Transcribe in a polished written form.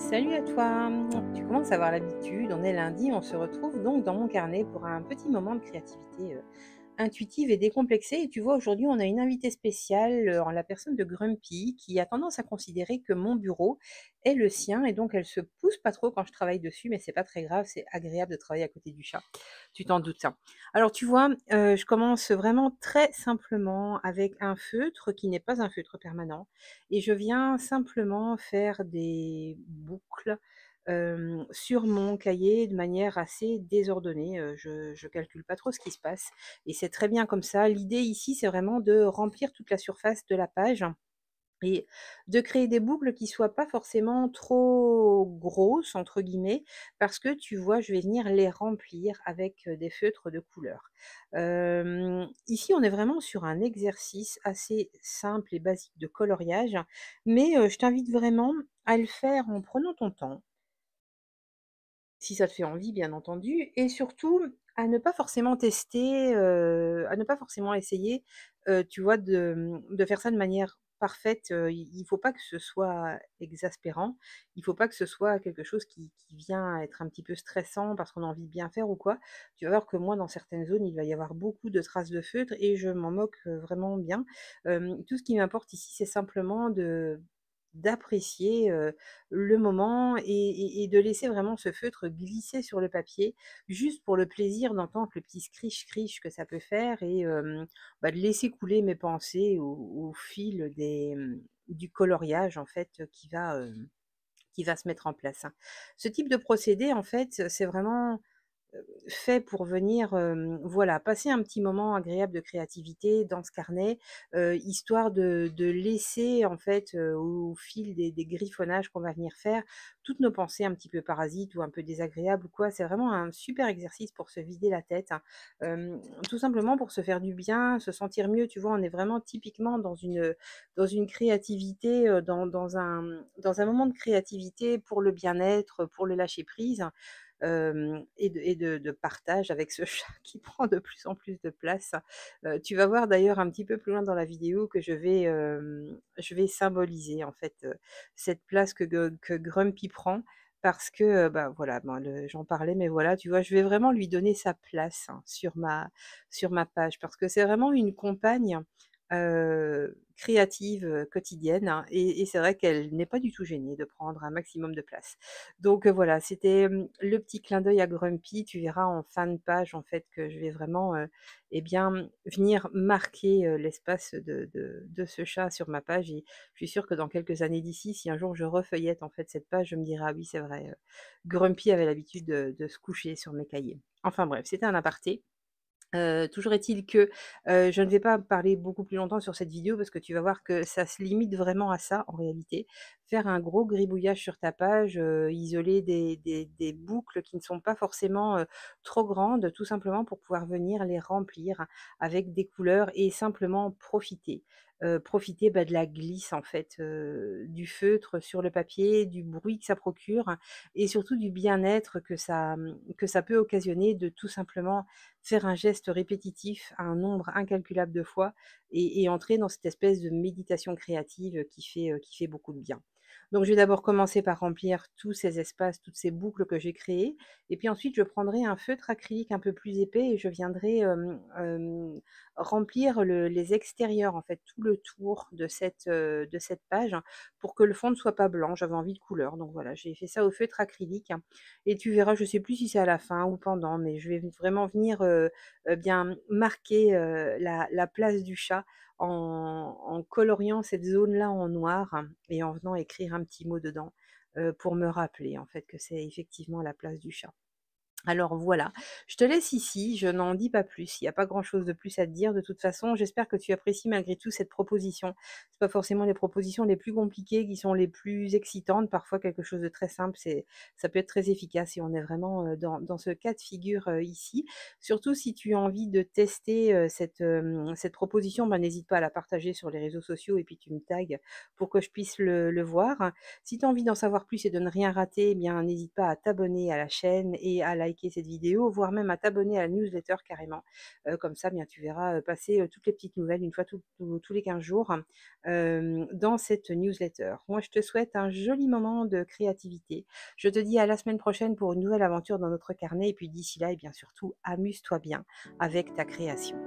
Salut à toi. Tu commences à avoir l'habitude, on est lundi, on se retrouve donc dans mon carnet pour un petit moment de créativité intuitive et décomplexée. Et tu vois, aujourd'hui, on a une invitée spéciale en la personne de Grumpy qui a tendance à considérer que mon bureau est le sien et donc elle se pousse pas trop quand je travaille dessus, mais c'est pas très grave, c'est agréable de travailler à côté du chat. Tu t'en doutes, ça. Alors, tu vois, je commence vraiment très simplement avec un feutre qui n'est pas un feutre permanent et je viens simplement faire des boucles, sur mon cahier de manière assez désordonnée, je calcule pas trop ce qui se passe et c'est très bien comme ça. L'idée ici, c'est vraiment de remplir toute la surface de la page et de créer des boucles qui soient pas forcément trop «grosses» entre guillemets, parce que tu vois, je vais venir les remplir avec, des feutres de couleur. Ici, on est vraiment sur un exercice assez simple et basique de coloriage, mais, je t'invite vraiment à le faire en prenant ton temps, si ça te fait envie bien entendu et surtout à ne pas forcément tester, à ne pas forcément essayer, tu vois de faire ça de manière parfaite, il faut pas que ce soit exaspérant. Il faut pas que ce soit quelque chose qui vient être un petit peu stressant parce qu'on a envie de bien faire ou quoi. Tu vas voir que moi dans certaines zones, il va y avoir beaucoup de traces de feutre et je m'en moque, vraiment bien. Tout ce qui m'importe ici, c'est simplement de d'apprécier, le moment et de laisser vraiment ce feutre glisser sur le papier, juste pour le plaisir d'entendre le petit scrish-scrish que ça peut faire et de laisser couler mes pensées au fil du coloriage en fait, qui va se mettre en place, hein. Ce type de procédé en fait, c'est vraiment fait pour venir, voilà, passer un petit moment agréable de créativité dans ce carnet, histoire de laisser en fait, au fil des griffonnages qu'on va venir faire, toutes nos pensées un petit peu parasites ou un peu désagréables ou quoi. C'est vraiment un super exercice pour se vider la tête, hein. Tout simplement pour se faire du bien, se sentir mieux, tu vois? On est vraiment typiquement dans une créativité, dans un moment de créativité pour le bien-être, pour le lâcher prise. Et de partage avec ce chat qui prend de plus en plus de place. Tu vas voir d'ailleurs un petit peu plus loin dans la vidéo que je vais symboliser en fait, cette place que Grumpy prend parce que, voilà, bon j'en parlais, mais voilà, tu vois? Je vais vraiment lui donner sa place, hein, sur ma page parce que c'est vraiment une compagne, créative, quotidienne, hein, et c'est vrai qu'elle n'est pas du tout gênée de prendre un maximum de place. Donc, voilà, c'était, le petit clin d'œil à Grumpy. Tu verras en fin de page, en fait, que je vais vraiment, eh bien, venir marquer, l'espace de ce chat sur ma page et je suis sûre que dans quelques années d'ici, si un jour je refeuillette, en fait, cette page, je me dirai: «Ah oui, c'est vrai, Grumpy avait l'habitude de se coucher sur mes cahiers». Enfin bref, c'était un aparté. Toujours est-il que, je ne vais pas parler beaucoup plus longtemps sur cette vidéo parce que tu vas voir que ça se limite vraiment à ça en réalité. Faire un gros gribouillage sur ta page, isoler des boucles qui ne sont pas forcément, trop grandes, tout simplement pour pouvoir venir les remplir avec des couleurs et simplement profiter. Profiter, de la glisse en fait, du feutre sur le papier, du bruit que ça procure et surtout du bien-être que ça peut occasionner de tout simplement faire un geste répétitif un nombre incalculable de fois et entrer dans cette espèce de méditation créative qui fait beaucoup de bien. Donc je vais d'abord commencer par remplir tous ces espaces, toutes ces boucles que j'ai créées et puis ensuite je prendrai un feutre acrylique un peu plus épais et je viendrai, remplir les extérieurs, en fait, tout le tour de cette page pour que le fond ne soit pas blanc. J'avais envie de couleur, donc voilà, j'ai fait ça au feutre acrylique et tu verras, je sais plus si c'est à la fin ou pendant, mais je vais vraiment venir, bien marquer, la place du chat en coloriant cette zone-là en noir et en venant écrire un petit mot dedans, pour me rappeler en fait que c'est effectivement la place du chat. Alors voilà, je te laisse ici, je n'en dis pas plus, il n'y a pas grand-chose de plus à te dire de toute façon. J'espère que tu apprécies malgré tout cette proposition. C'est pas forcément les propositions les plus compliquées qui sont les plus excitantes, parfois quelque chose de très simple, ça peut être très efficace et on est vraiment, dans ce cas de figure, ici. Surtout si tu as envie de tester, cette proposition, n'hésite pas à la partager sur les réseaux sociaux et puis tu me tags pour que je puisse le voir. Si tu as envie d'en savoir plus et de ne rien rater, eh bien n'hésite pas à t'abonner à la chaîne et à liker liker cette vidéo, voire même à t'abonner à la newsletter carrément. Comme ça, bien, tu verras, passer, toutes les petites nouvelles une fois tous les 15 jours, dans cette newsletter. Moi, je te souhaite un joli moment de créativité. Je te dis à la semaine prochaine pour une nouvelle aventure dans notre carnet et puis d'ici là et bien surtout, amuse-toi bien avec ta création.